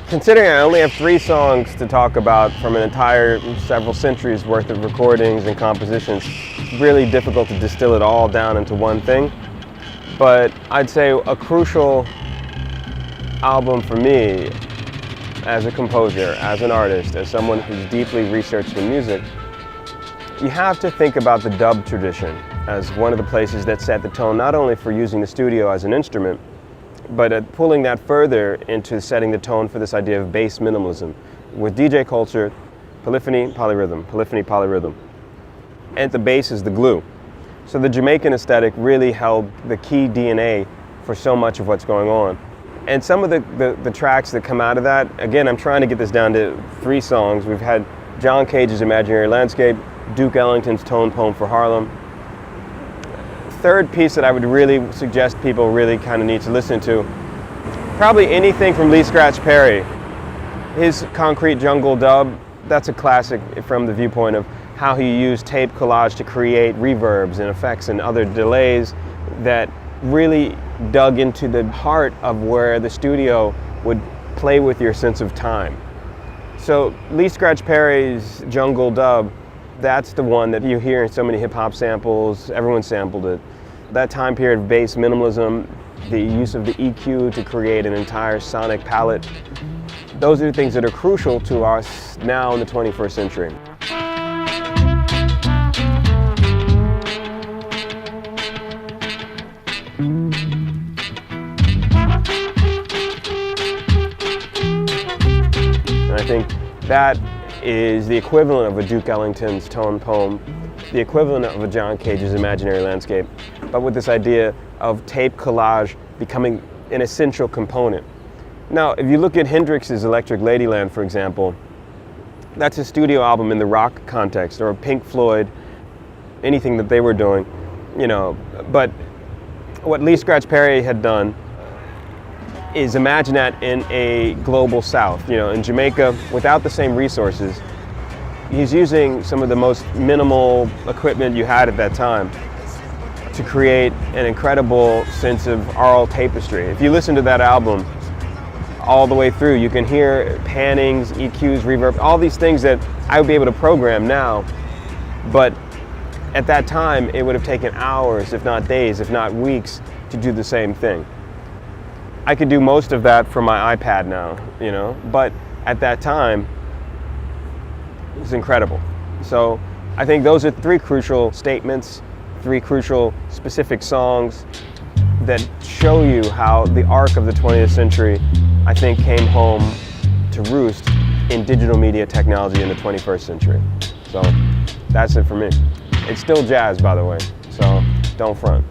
Considering I only have 3 songs to talk about from an entire several centuries worth of recordings and compositions, it's really difficult to distill it all down into one thing. But I'd say a crucial album for me as a composer, as an artist, as someone who's deeply researched in music, you have to think about the dub tradition as one of the places that set the tone not only for using the studio as an instrument, but pulling that further into setting the tone for this idea of bass minimalism. With DJ culture, polyphony, polyrhythm. And the bass is the glue. So the Jamaican aesthetic really held the key DNA for so much of what's going on. And some of the tracks that come out of that, again, I'm trying to get this down to 3 songs. We've had John Cage's Imaginary Landscape, Duke Ellington's Tone Poem for Harlem. Third piece that I would really suggest people really kind of need to listen to, probably anything from Lee Scratch Perry. His Concrete Jungle dub, that's a classic from the viewpoint of how he used tape collage to create reverbs and effects and other delays that really dug into the heart of where the studio would play with your sense of time. So Lee Scratch Perry's Jungle dub, that's the one that you hear in so many hip-hop samples. Everyone sampled it. That time period of bass minimalism, the use of the EQ to create an entire sonic palette, those are the things that are crucial to us now in the 21st century. And I think that is the equivalent of a Duke Ellington's Tone Poem, the equivalent of a John Cage's Imaginary Landscape, but with this idea of tape collage becoming an essential component. Now, if you look at Hendrix's Electric Ladyland, for example, that's a studio album in the rock context, or Pink Floyd, anything that they were doing, but what Lee Scratch Perry had done is imagine that in a global south, in Jamaica, without the same resources. He's using some of the most minimal equipment you had at that time to create an incredible sense of oral tapestry. If you listen to that album all the way through, you can hear pannings, EQs, reverb, all these things that I would be able to program now, but at that time it would have taken hours, if not days, if not weeks, to do the same thing. I could do most of that from my iPad now, but at that time, it was incredible. So I think those are 3 crucial statements, 3 crucial specific songs that show you how the arc of the 20th century, I think, came home to roost in digital media technology in the 21st century. So that's it for me. It's still jazz, by the way, so don't front.